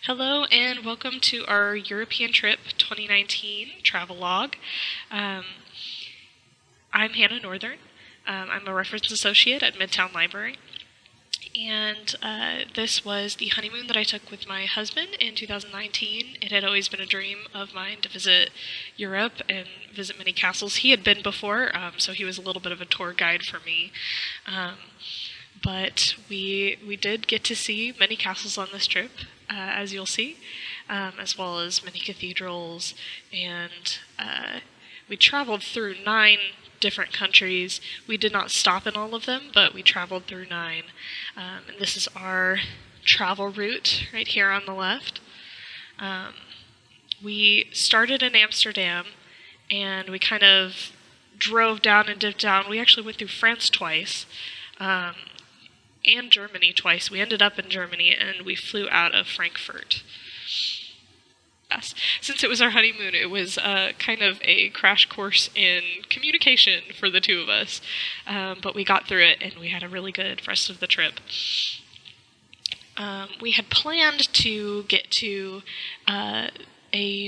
Hello and welcome to our European Trip 2019 Travelogue. Um, I'm Hannah Northern. I'm a reference associate at Midtown Library. And this was the honeymoon that I took with my husband in 2019. It had always been a dream of mine to visit Europe and visit many castles. He had been before, so he was a little bit of a tour guide for me. But we did get to see many castles on this trip, as you'll see, as well as many cathedrals, and we traveled through 9 different countries. We did not stop in all of them, but we traveled through 9. And this is our travel route right here on the left. We started in Amsterdam, and we kind of drove down and dipped down. We actually went through France twice. And Germany twice. We ended up in Germany, and we flew out of Frankfurt. Yes. Since it was our honeymoon, it was kind of a crash course in communication for the two of us. But we got through it, and we had a really good rest of the trip. We had planned to get to a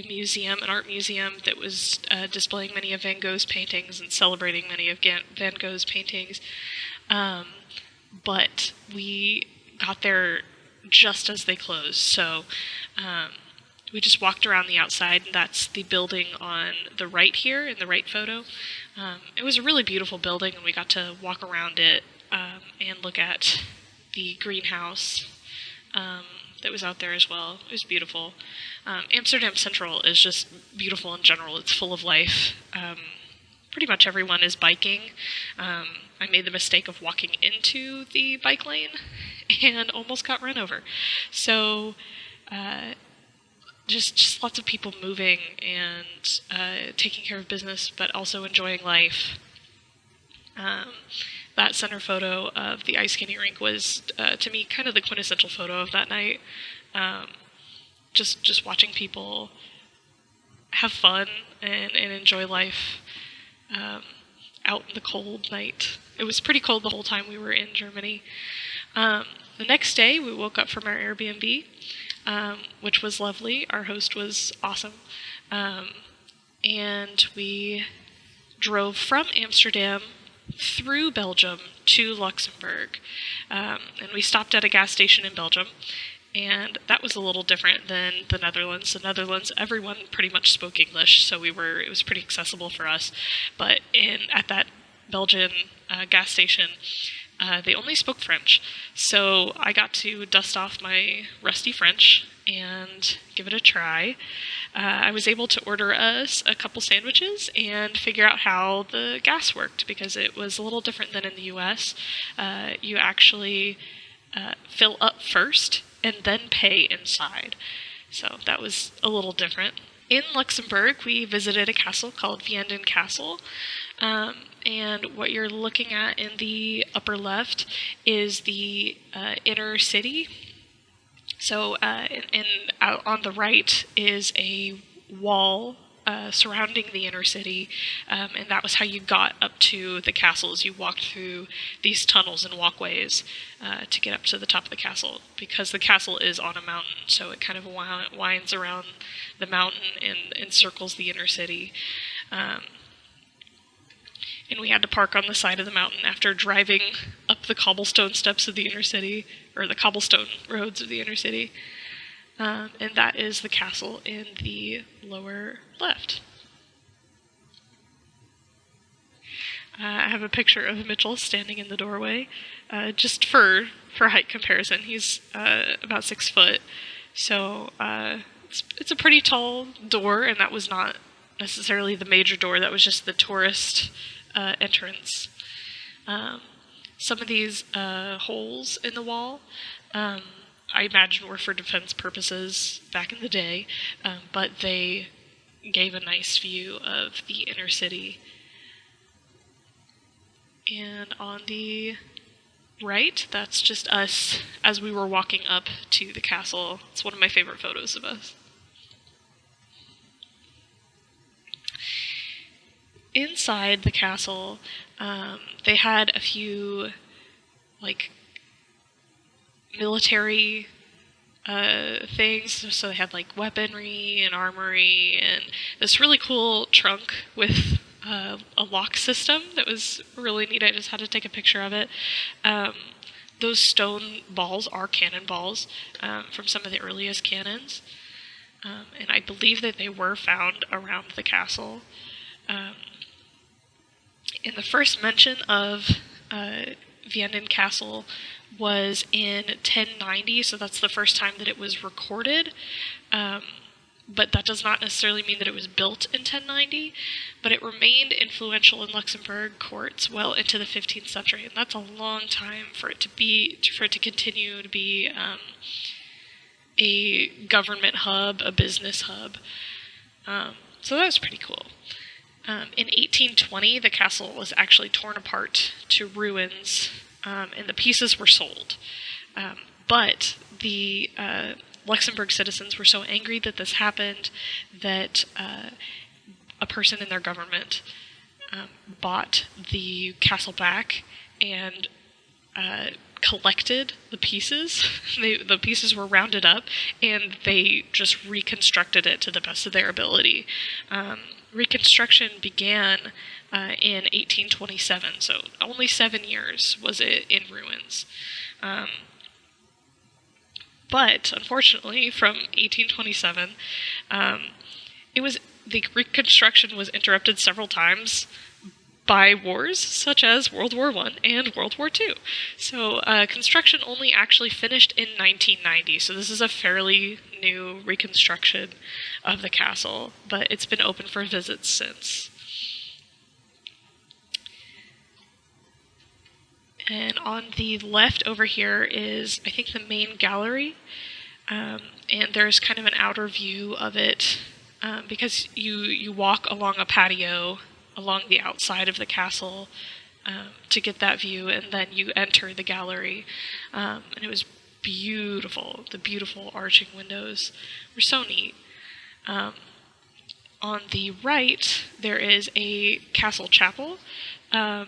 museum, an art museum that was displaying many of Van Gogh's paintings and celebrating many of Van Gogh's paintings. But we got there just as they closed, so we just walked around the outside, and that's the building on the right here, in the right photo. It was a really beautiful building, and we got to walk around it and look at the greenhouse that was out there as well. It was beautiful. Amsterdam Central is just beautiful in general. It's full of life. Pretty much everyone is biking. I made the mistake of walking into the bike lane and almost got run over. So, just lots of people moving and taking care of business, but also enjoying life. That center photo of the ice skating rink was, to me, kind of the quintessential photo of that night. Just watching people have fun and enjoy life. Out in the cold night. It was pretty cold the whole time we were in Germany. The next day, we woke up from our Airbnb, which was lovely. Our host was awesome. And we drove from Amsterdam through Belgium to Luxembourg. And we stopped at a gas station in Belgium. And that was a little different than the Netherlands. The Netherlands, everyone pretty much spoke English, so it was pretty accessible for us. But at that Belgian gas station, they only spoke French. So I got to dust off my rusty French and give it a try. I was able to order us a couple sandwiches and figure out how the gas worked, because it was a little different than in the US. You actually fill up first and then pay inside. So that was a little different. In Luxembourg, we visited a castle called Vianden Castle. And what you're looking at in the upper left is the inner city. So out on the right is a wall surrounding the inner city, and that was how you got up to the castles. You walked through these tunnels and walkways to get up to the top of the castle, because the castle is on a mountain, so it kind of winds around the mountain and encircles the inner city. And we had to park on the side of the mountain after driving up the cobblestone steps of the inner city, or the cobblestone roads of the inner city. And that is the castle in the lower left. I have a picture of Mitchell standing in the doorway, just for height comparison. He's about 6 foot, so it's a pretty tall door, and that was not necessarily the major door. That was just the tourist entrance. Some of these holes in the wall, I imagine were for defense purposes back in the day, but they gave a nice view of the inner city. And on the right, that's just us as we were walking up to the castle. It's one of my favorite photos of us. Inside the castle, they had a few, military things. So they had like weaponry and armory and this really cool trunk with a lock system that was really neat. I just had to take a picture of it. Those stone balls are cannonballs from some of the earliest cannons. And I believe that they were found around the castle. And the first mention of Vianden Castle was in 1090, so that's the first time that it was recorded. But that does not necessarily mean that it was built in 1090, but it remained influential in Luxembourg courts well into the 15th century, and that's a long time for it to continue to be a government hub, a business hub. So that was pretty cool. In 1820, the castle was actually torn apart to ruins, and the pieces were sold. But the Luxembourg citizens were so angry that this happened that a person in their government bought the castle back and collected the pieces. The pieces were rounded up, and they just reconstructed it to the best of their ability. Reconstruction began in 1827, so only 7 years was it in ruins. But unfortunately, from 1827, the reconstruction was interrupted several times by wars such as World War I and World War II. So construction only actually finished in 1990, so this is a fairly new reconstruction of the castle, but it's been open for visits since. And on the left over here is, I think, the main gallery, and there's kind of an outer view of it, because you walk along a patio along the outside of the castle to get that view, and then you enter the gallery, and it was beautiful. The beautiful arching windows were so neat. On the right, there is a castle chapel. I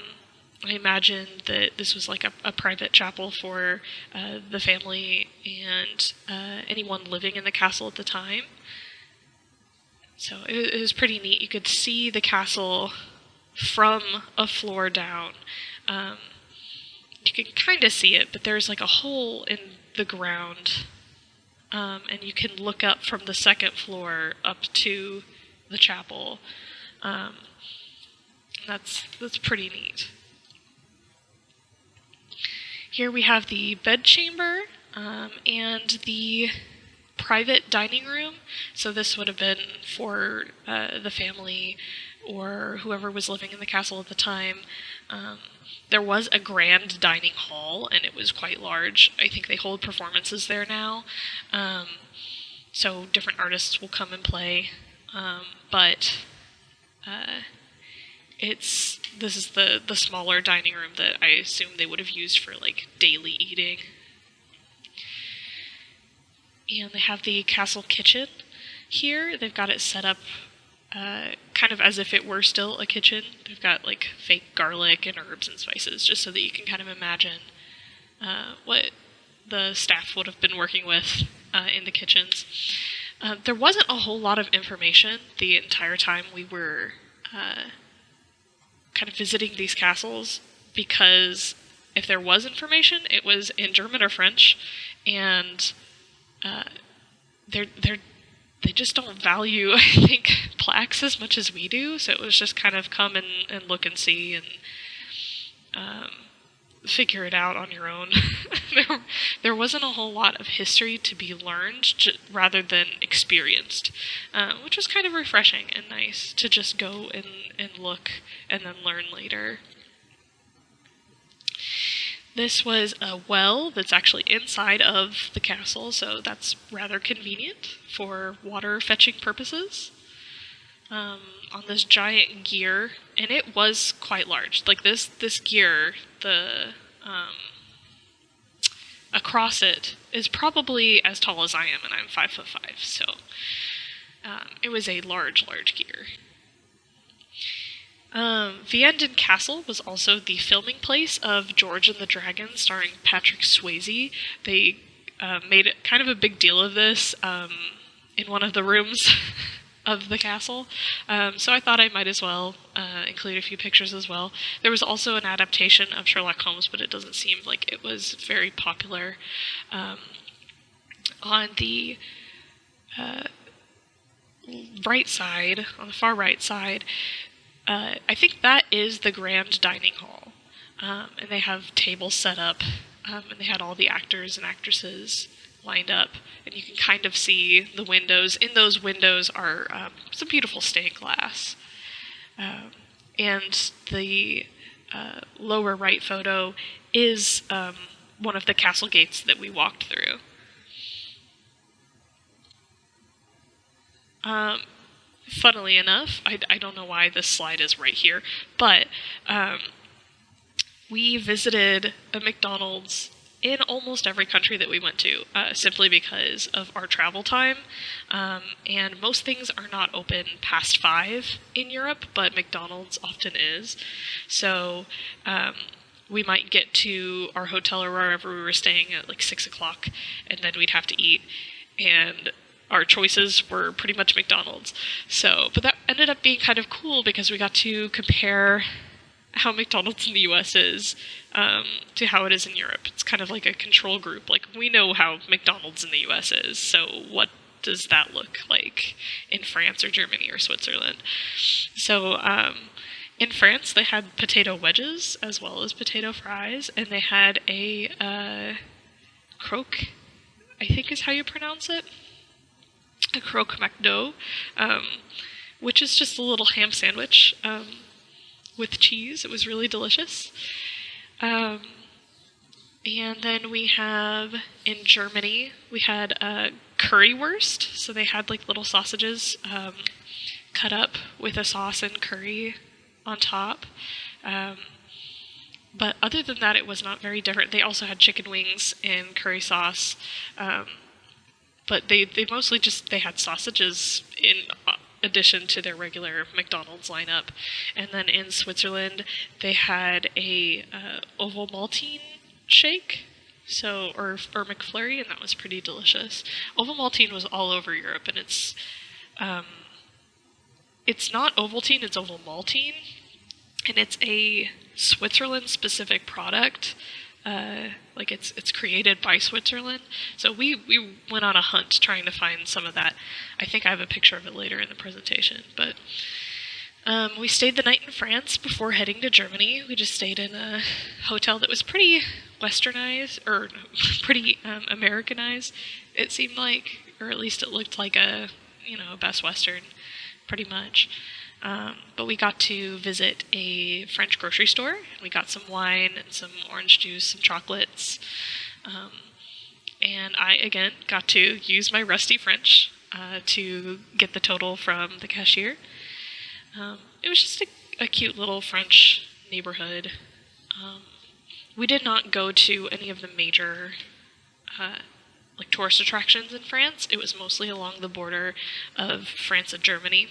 imagine that this was like a private chapel for the family and anyone living in the castle at the time. So it was pretty neat. You could see the castle from a floor down. You can kind of see it, but there's like a hole in the ground, and you can look up from the second floor up to the chapel. That's pretty neat. Here we have the bedchamber and the private dining room. So this would have been for the family or whoever was living in the castle at the time. There was a grand dining hall, and it was quite large. I think they hold performances there now. So different artists will come and play. But this is the smaller dining room that I assume they would have used for like daily eating. And they have the castle kitchen here. They've got it set up kind of as if it were still a kitchen. They've got like fake garlic and herbs and spices, just so that you can kind of imagine what the staff would have been working with in the kitchens. There wasn't a whole lot of information the entire time we were kind of visiting these castles, because if there was information, it was in German or French, and they just don't value, I think, plaques as much as we do, so it was just kind of come and look and see and figure it out on your own. There wasn't a whole lot of history to be learned rather than experienced, which was kind of refreshing and nice to just go and look and then learn later. This was a well that's actually inside of the castle, so that's rather convenient for water fetching purposes. On this giant gear, and it was quite large. Like this gear, across it is probably as tall as I am, and I'm 5'5", so it was a large gear. Vianden Castle was also the filming place of George and the Dragon, starring Patrick Swayze. They made it kind of a big deal of this in one of the rooms of the castle. So I thought I might as well include a few pictures as well. There was also an adaptation of Sherlock Holmes, but it doesn't seem like it was very popular. On the right side, on the far right side, I think that is the grand dining hall. And they have tables set up, and they had all the actors and actresses lined up, and you can kind of see the windows. In those windows are some beautiful stained glass. And the lower right photo is one of the castle gates that we walked through. Funnily enough, I don't know why this slide is right here, but we visited a McDonald's in almost every country that we went to, simply because of our travel time. And most things are not open past 5 in Europe, but McDonald's often is. So we might get to our hotel or wherever we were staying at like 6 o'clock, and then we'd have to eat. And our choices were pretty much McDonald's. But that ended up being kind of cool because we got to compare how McDonald's in the US is to how it is in Europe. It's kind of like a control group. Like, we know how McDonald's in the US is, so what does that look like in France or Germany or Switzerland? So in France, they had potato wedges as well as potato fries, and they had a croque, I think is how you pronounce it. A croque McDo, which is just a little ham sandwich with cheese. It was really delicious. And then we have, in Germany, we had currywurst. So they had like little sausages cut up with a sauce and curry on top. But other than that, it was not very different. They also had chicken wings and curry sauce. But they mostly they had sausages in addition to their regular McDonald's lineup. And then in Switzerland, they had a Ovomaltine shake, or McFlurry, and that was pretty delicious. Ovomaltine was all over Europe, and it's not Ovaltine, it's Ovomaltine, and it's a Switzerland-specific product. Like it's created by Switzerland. So we went on a hunt trying to find some of that. I think I have a picture of it later in the presentation. But we stayed the night in France before heading to Germany. We just stayed in a hotel that was pretty westernized, or pretty Americanized, it seemed like. Or at least it looked like a Best Western, pretty much. But we got to visit a French grocery store. We got some wine and some orange juice, some chocolates. And I, again, got to use my rusty French to get the total from the cashier. It was just a cute little French neighborhood. We did not go to any of the major tourist attractions in France. It was mostly along the border of France and Germany.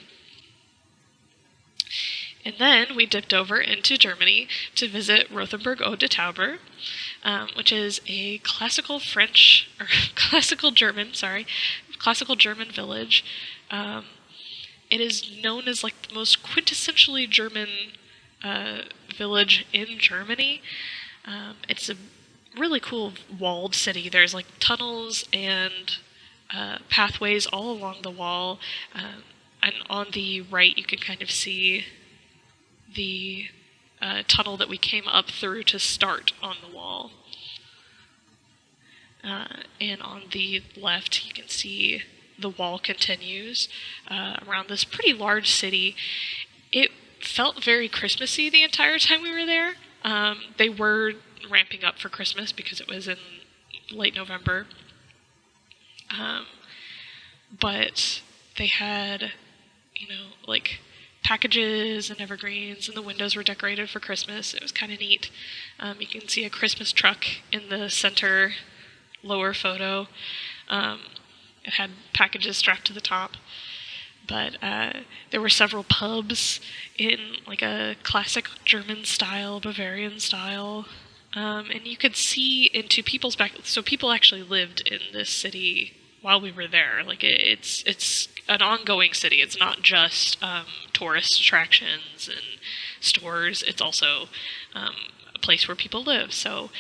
And then we dipped over into Germany to visit Rothenburg de Tauber, which is a classical German village. It is known as like the most quintessentially German village in Germany. It's a really cool walled city. There's like tunnels and pathways all along the wall. And on the right, you can kind of see the tunnel that we came up through to start on the wall. And on the left, you can see the wall continues around this pretty large city. It felt very Christmassy the entire time we were there. They were ramping up for Christmas because it was in late November. But they had, packages and evergreens, and the windows were decorated for Christmas. It was kind of neat. You can see a Christmas truck in the center lower photo. It had packages strapped to the top. But there were several pubs in like a classic German style, Bavarian style and you could see into people's back. So people actually lived in this city while we were there. Like it's an ongoing city. It's not just tourist attractions and stores. It's also a place where people live. So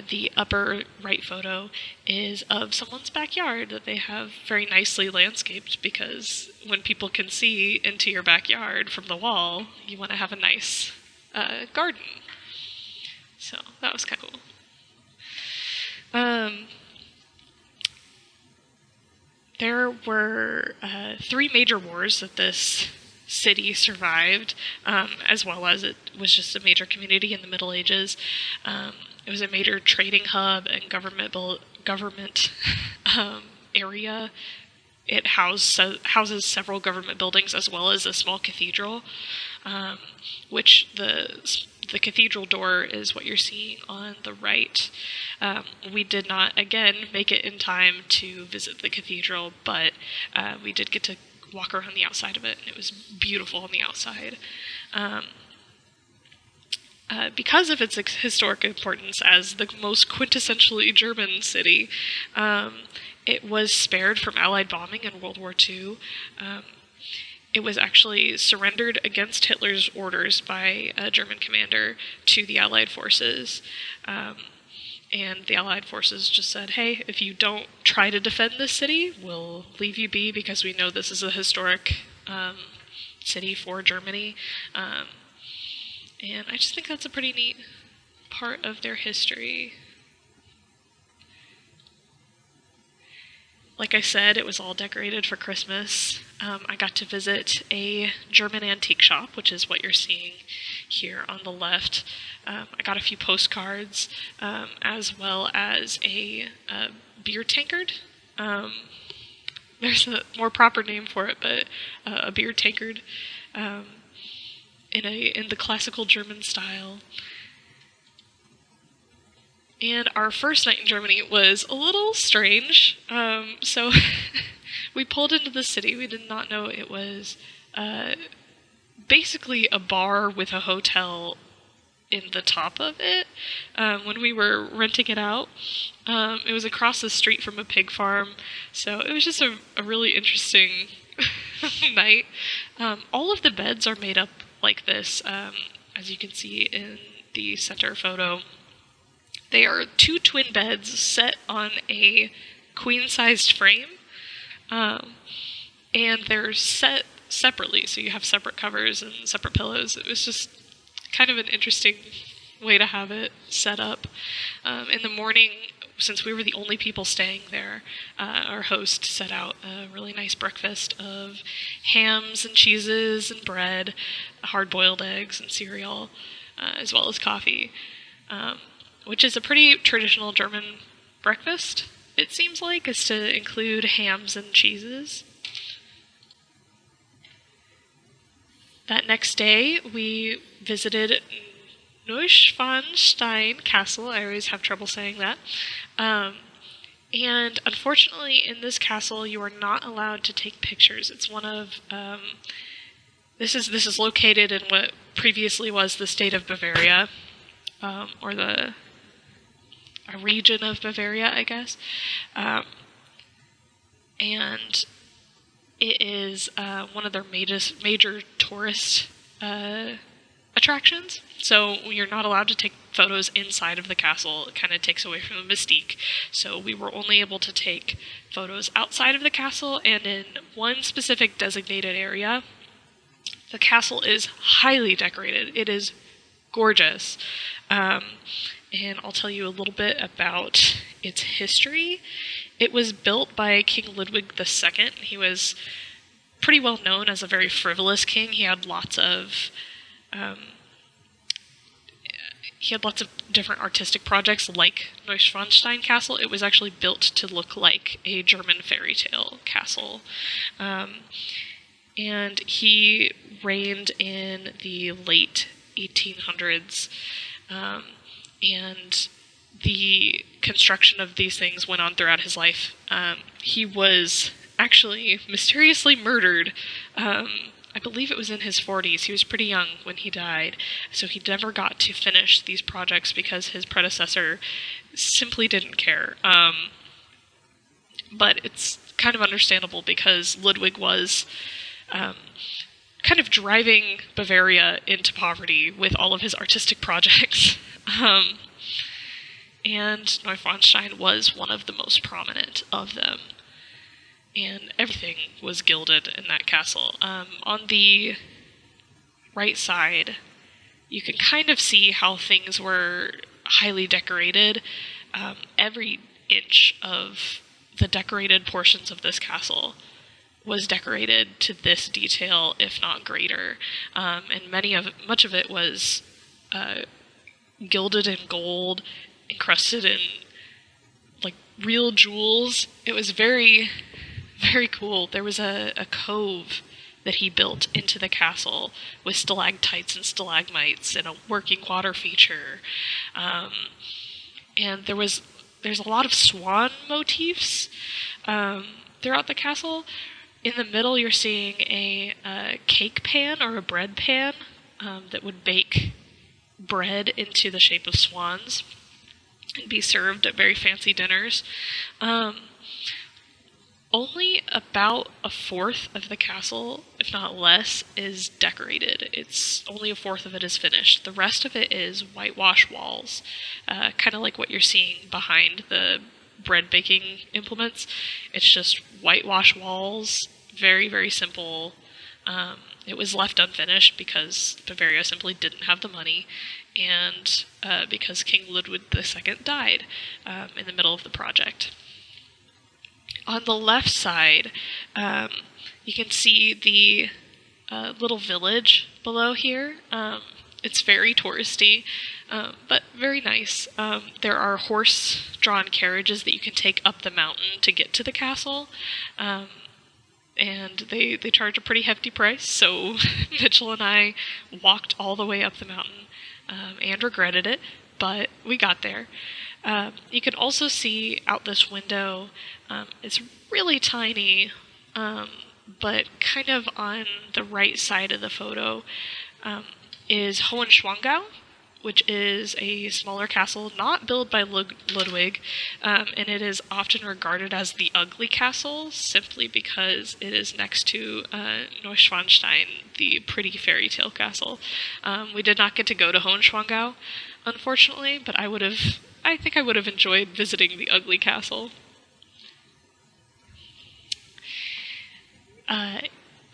the upper right photo is of someone's backyard that they have very nicely landscaped, because when people can see into your backyard from the wall, you want to have a nice garden. So that was kind of cool. There were 3 major wars that this city survived, as well as it was just a major community in the Middle Ages. It was a major trading hub and government area. It houses several government buildings as well as a small cathedral, which the cathedral door is what you're seeing on the right. We did not, again, make it in time to visit the cathedral, but we did get to walk around the outside of it, and it was beautiful on the outside. Because of its historic importance as the most quintessentially German city, it was spared from Allied bombing in World War II. It was actually surrendered against Hitler's orders by a German commander to the Allied forces. And the Allied forces just said, hey, if you don't try to defend this city, we'll leave you be, because we know this is a historic city for Germany. And I just think that's a pretty neat part of their history. Like I said, it was all decorated for Christmas. I got to visit a German antique shop, which is what you're seeing here on the left. I got a few postcards, as well as a beer tankard. There's a more proper name for it, but a beer tankard in the classical German style. And our first night in Germany was a little strange. So we pulled into the city. We did not know it was basically a bar with a hotel in the top of it. When we were renting it out, it was across the street from a pig farm. So it was just a really interesting night. All of the beds are made up like this, as you can see in the center photo. They are 2 twin beds set on a queen-sized frame, and they're set separately, so you have separate covers and separate pillows. It was just kind of an interesting way to have it set up. In the morning, since we were the only people staying there, our host set out a really nice breakfast of hams and cheeses and bread, hard-boiled eggs and cereal, as well as coffee. Which is a pretty traditional German breakfast, it seems like, is to include hams and cheeses. That next day, we visited Neuschwanstein Castle. I always have trouble saying that. And unfortunately, in this castle, you are not allowed to take pictures. It's one of... This is located in what previously was the state of Bavaria, or a region of Bavaria, I guess. And it is one of their major tourist attractions. So you're not allowed to take photos inside of the castle. It kind of takes away from the mystique. So we were only able to take photos outside of the castle and in one specific designated area. The castle is highly decorated. It is gorgeous. And I'll tell you a little bit about its history. It was built by King Ludwig II. He was pretty well known as a very frivolous king. He had lots of different artistic projects, like Neuschwanstein Castle. It was actually built to look like a German fairy tale castle. And he reigned in the late 1800s. And the construction of these things went on throughout his life. He was actually mysteriously murdered I believe it was in his 40s. He was pretty young when he died, so he never got to finish these projects because his predecessor simply didn't care. But it's kind of understandable because Ludwig was kind of driving Bavaria into poverty with all of his artistic projects. And Neuschwanstein was one of the most prominent of them. And everything was gilded in that castle. On the right side, you can kind of see how things were highly decorated. Every inch of the decorated portions of this castle was decorated to this detail, if not greater. And much of it was gilded in gold, encrusted in like real jewels. It was very, very cool. There was a cove that he built into the castle with stalactites and stalagmites and a working water feature. And there's a lot of swan motifs throughout the castle. In the middle, you're seeing a cake pan or a bread pan that would bake bread into the shape of swans and be served at very fancy dinners. Only about a fourth of the castle, if not less, is decorated. It's only a fourth of it is finished. The rest of it is whitewash walls, kind of like what you're seeing behind the bread baking implements. It's just whitewash walls, very, very simple. It was left unfinished because Bavaria simply didn't have the money, and because King Ludwig II died in the middle of the project. On the left side, you can see the little village below here. It's very touristy, but very nice. There are horse-drawn carriages that you can take up the mountain to get to the castle, and they charge a pretty hefty price, so Mitchell and I walked all the way up the mountain and regretted it, but we got there. You can also see out this window, it's really tiny, but kind of on the right side of the photo is Hohenschwangau, which is a smaller castle not built by Ludwig, and it is often regarded as the ugly castle simply because it is next to Neuschwanstein, the pretty fairy tale castle. We did not get to go to Hohenschwangau, unfortunately, but I think I would have enjoyed visiting the ugly castle.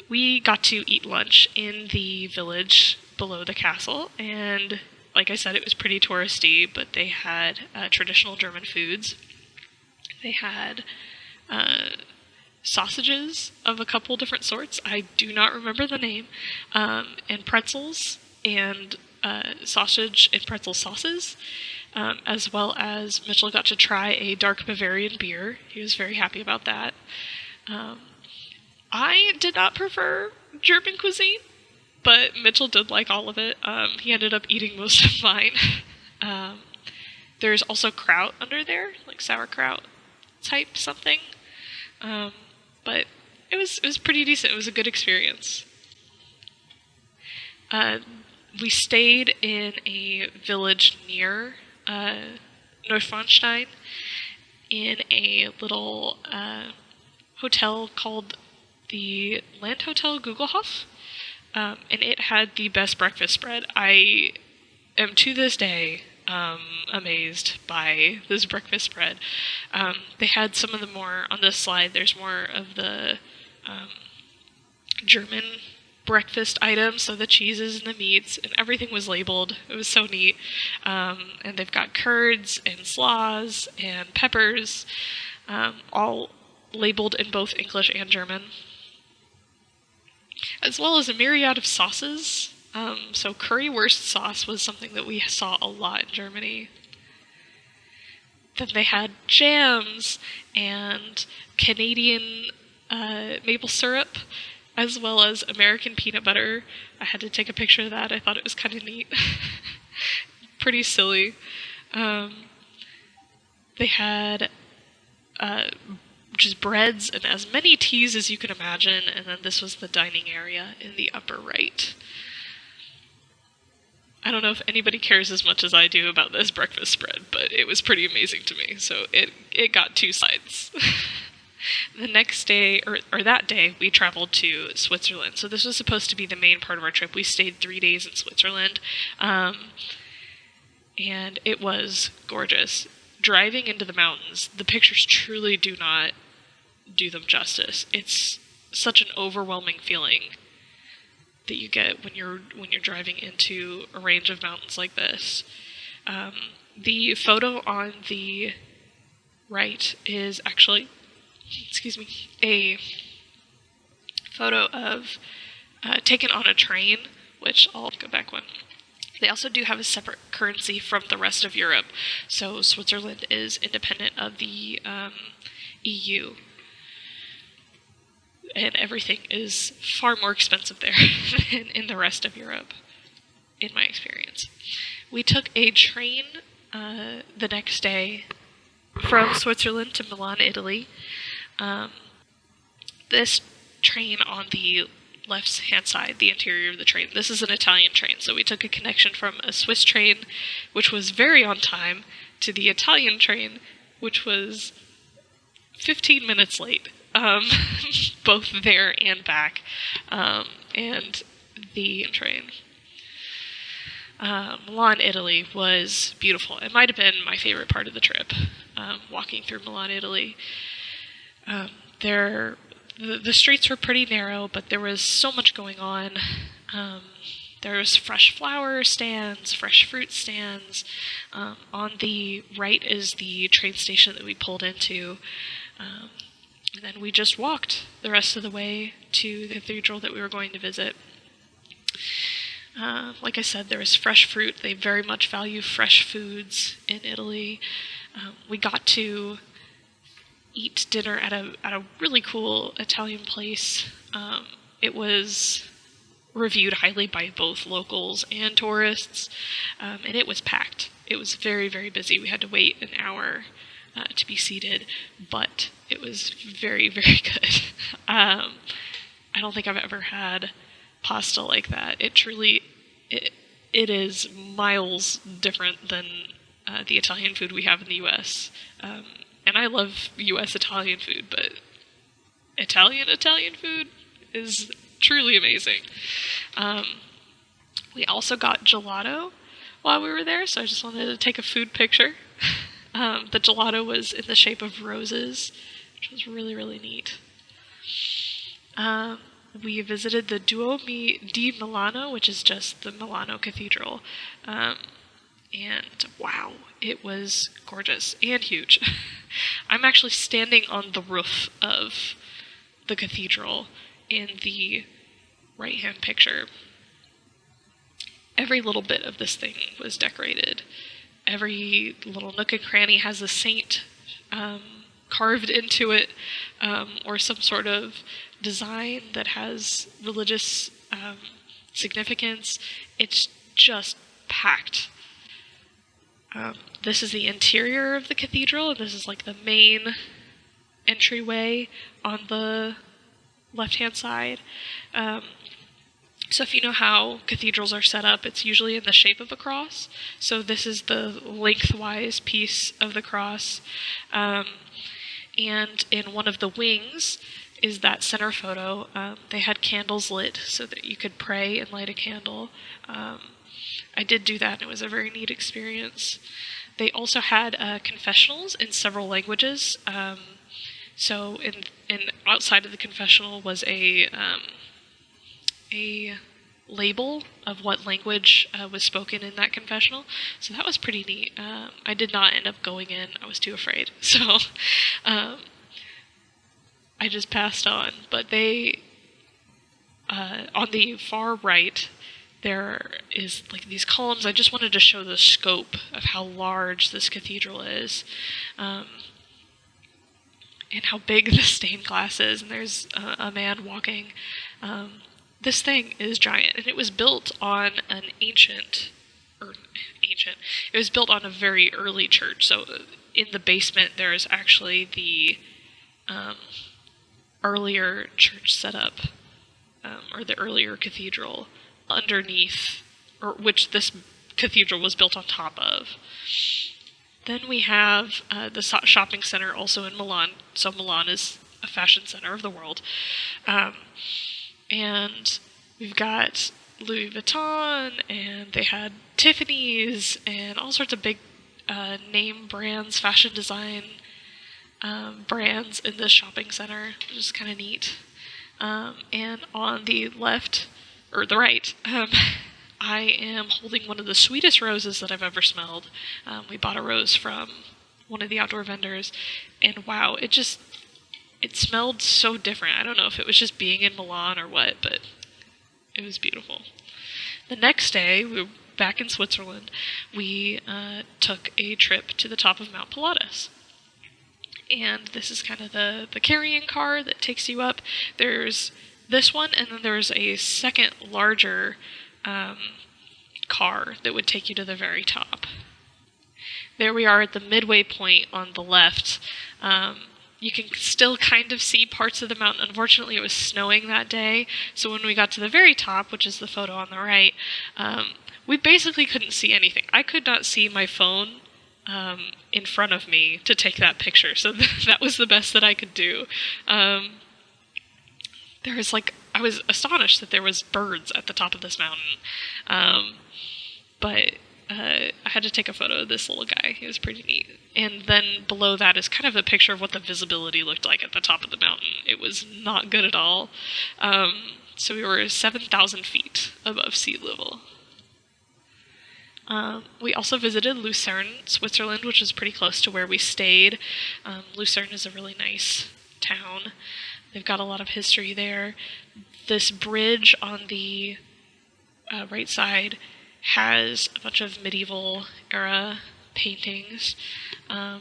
We got to eat lunch in the village below the castle, and like I said, it was pretty touristy, but they had traditional German foods. They had sausages of a couple different sorts. I do not remember the name, and pretzels and sausage and pretzel sauces, as well as Mitchell got to try a dark Bavarian beer. He was very happy about that. I did not prefer German cuisine, but Mitchell did like all of it. He ended up eating most of mine. There's also kraut under there, like sauerkraut type something. But it was pretty decent. It was a good experience. We stayed in a village near Neuschwanstein in a little hotel called the Land Hotel Gugelhof, and it had the best breakfast spread. I am to this day amazed by this breakfast spread. They had some of the more, on this slide, there's more of the German breakfast items, so the cheeses and the meats, and everything was labeled. It was so neat. And they've got curds and slaws and peppers, all labeled in both English and German, as well as a myriad of sauces. So currywurst sauce was something that we saw a lot in Germany. Then they had jams and Canadian maple syrup, as well as American peanut butter. I had to take a picture of that. I thought it was kind of neat. Pretty silly. They had which is breads and as many teas as you can imagine, and then this was the dining area in the upper right. I don't know if anybody cares as much as I do about this breakfast spread, but it was pretty amazing to me, so it got 2 sides. The next day, or that day, we traveled to Switzerland. So this was supposed to be the main part of our trip. We stayed 3 days in Switzerland, and it was gorgeous. Driving into the mountains, the pictures truly do not do them justice. It's such an overwhelming feeling that you get when you're driving into a range of mountains like this. The photo on the right is actually, a photo of taken on a train, which I'll go back one. They also do have a separate currency from the rest of Europe, so Switzerland is independent of the EU. And everything is far more expensive there than in the rest of Europe, in my experience. We took a train the next day from Switzerland to Milan, Italy. This train on the left-hand side, the interior of the train, this is an Italian train, so we took a connection from a Swiss train, which was very on time, to the Italian train, which was 15 minutes late. Both there and back, and the train. Milan, Italy was beautiful. It might have been my favorite part of the trip, walking through Milan, Italy. The streets were pretty narrow, but there was so much going on. There was fresh flower stands, fresh fruit stands. On the right is the train station that we pulled into. And then we just walked the rest of the way to the cathedral that we were going to visit. Like I said, there was fresh fruit. They very much value fresh foods in Italy. We got to eat dinner at a really cool Italian place. It was reviewed highly by both locals and tourists, and it was packed. It was very, very busy. We had to wait an hour to be seated, but it was very, very good. I don't think I've ever had pasta like that. It is miles different than the Italian food we have in the U.S. And I love U.S. Italian food, but Italian food is truly amazing. We also got gelato while we were there, so I just wanted to take a food picture. The gelato was in the shape of roses, which was really, really neat. We visited the Duomo di Milano, which is just the Milano Cathedral. And wow, it was gorgeous and huge. I'm actually standing on the roof of the cathedral in the right-hand picture. Every little bit of this thing was decorated. Every little nook and cranny has a saint carved into it, or some sort of design that has religious significance. It's just packed. This is the interior of the cathedral, and this is like the main entryway on the left-hand side. So if you know how cathedrals are set up, it's usually in the shape of a cross. So this is the lengthwise piece of the cross. And in one of the wings is that center photo. They had candles lit so that you could pray and light a candle. I did do that, and it was a very neat experience. They also had confessionals in several languages. So in outside of the confessional was a label of what language was spoken in that confessional. So that was pretty neat. I did not end up going in. I was too afraid. So I just passed on. But they, on the far right, there is like these columns. I just wanted to show the scope of how large this cathedral is. And how big the stained glass is. And there's a man walking. This thing is giant, and it was built on it was built on a very early church. So in the basement, there is actually the earlier church setup, or the earlier cathedral underneath, or which this cathedral was built on top of. Then we have the shopping center also in Milan. So Milan is a fashion center of the world. And we've got Louis Vuitton, and they had Tiffany's, and all sorts of big name brands, fashion design brands in this shopping center, which is kind of neat. And on the left, or the right, I am holding one of the sweetest roses that I've ever smelled. We bought a rose from one of the outdoor vendors, and wow, it smelled so different. I don't know if it was just being in Milan or what, but it was beautiful. The next day, we were back in Switzerland. We took a trip to the top of Mount Pilatus. And this is kind of the carrying car that takes you up. There's this one, and then there's a second larger car that would take you to the very top. There we are at the midway point on the left. You can still kind of see parts of the mountain. Unfortunately, it was snowing that day, so when we got to the very top, which is the photo on the right, we basically couldn't see anything. I could not see my phone in front of me to take that picture, so that was the best that I could do. There was I was astonished that there was birds at the top of this mountain, but I had to take a photo of this little guy. He was pretty neat. And then below that is kind of a picture of what the visibility looked like at the top of the mountain. It was not good at all. So we were 7,000 feet above sea level. We also visited Lucerne, Switzerland, which is pretty close to where we stayed. Lucerne is a really nice town. They've got a lot of history there. This bridge on the right side has a bunch of medieval era paintings, and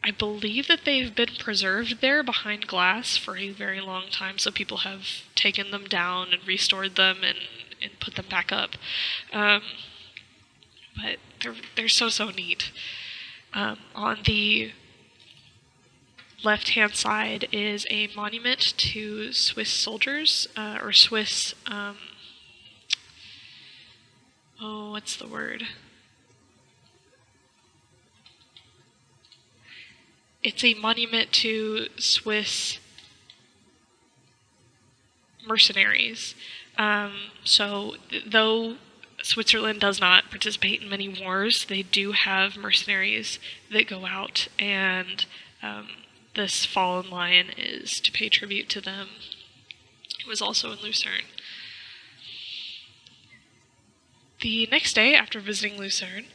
I believe that they've been preserved there behind glass for a very long time, so people have taken them down and restored them and put them back up. But they're so neat. On the left-hand side is a monument to Swiss soldiers, or Swiss, what's the word? It's a monument to Swiss mercenaries. So, though Switzerland does not participate in many wars, they do have mercenaries that go out, and this fallen lion is to pay tribute to them. It was also in Lucerne. The next day, after visiting Lucerne,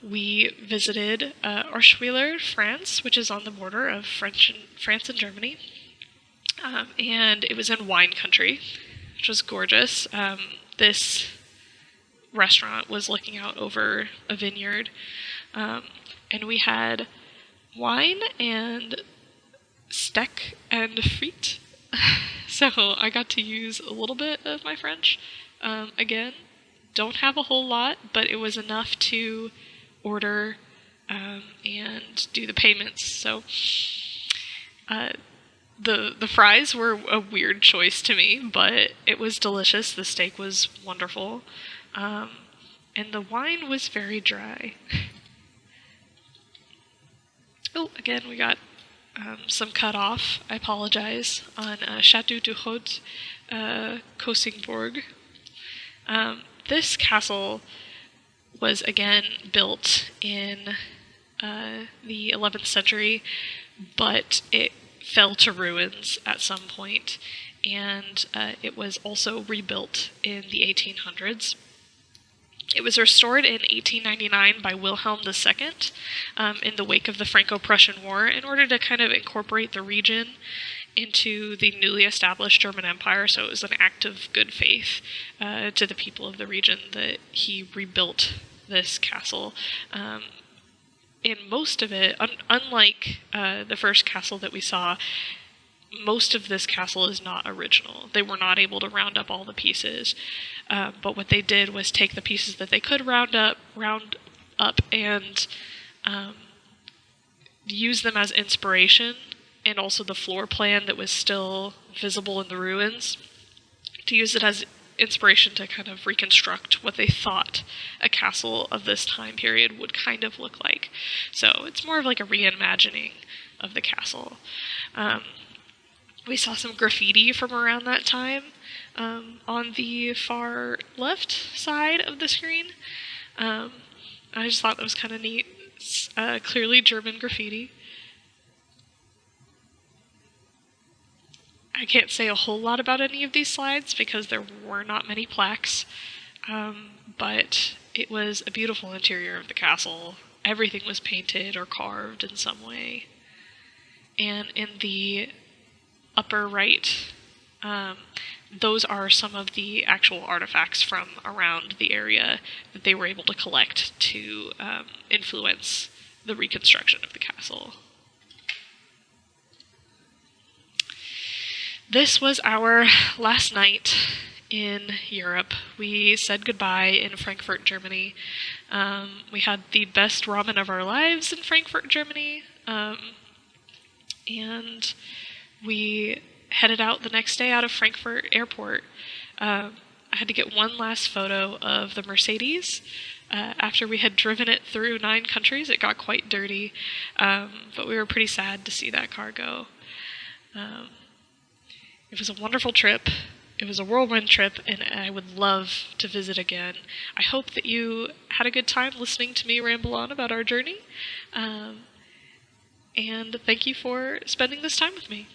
we visited Austria, France, which is on the border of France and Germany. And it was in wine country, which was gorgeous. This restaurant was looking out over a vineyard. And we had wine and steak and frites. So I got to use a little bit of my French. Again, don't have a whole lot, but it was enough to order and do the payments. So the fries were a weird choice to me, but it was delicious. The steak was wonderful, and the wine was very dry. Oh, again, we got some cut off. I apologize, on Château de Haute Cossingborg. This castle was again built in the 11th century, but it fell to ruins at some point, and it was also rebuilt in the 1800s. It was restored in 1899 by Wilhelm II in the wake of the Franco-Prussian War in order to kind of incorporate the region into the newly established German Empire, so it was an act of good faith to the people of the region that he rebuilt this castle. And most of it, unlike the first castle that we saw, most of this castle is not original. They were not able to round up all the pieces, but what they did was take the pieces that they could round up, and use them as inspiration, and also the floor plan that was still visible in the ruins, to use it as inspiration to kind of reconstruct what they thought a castle of this time period would kind of look like. So it's more of like a reimagining of the castle. We saw some graffiti from around that time on the far left side of the screen. I just thought that was kind of neat. It's clearly German graffiti. I can't say a whole lot about any of these slides because there were not many plaques, but it was a beautiful interior of the castle. Everything was painted or carved in some way. And in the upper right, those are some of the actual artifacts from around the area that they were able to collect to influence the reconstruction of the castle. This was our last night in Europe. We said goodbye in Frankfurt, Germany. We had the best ramen of our lives in Frankfurt, Germany. And we headed out the next day out of Frankfurt Airport. I had to get one last photo of the Mercedes. After we had driven it through 9 countries, it got quite dirty, but we were pretty sad to see that car go. It was a wonderful trip. It was a whirlwind trip, and I would love to visit again. I hope that you had a good time listening to me ramble on about our journey. And thank you for spending this time with me.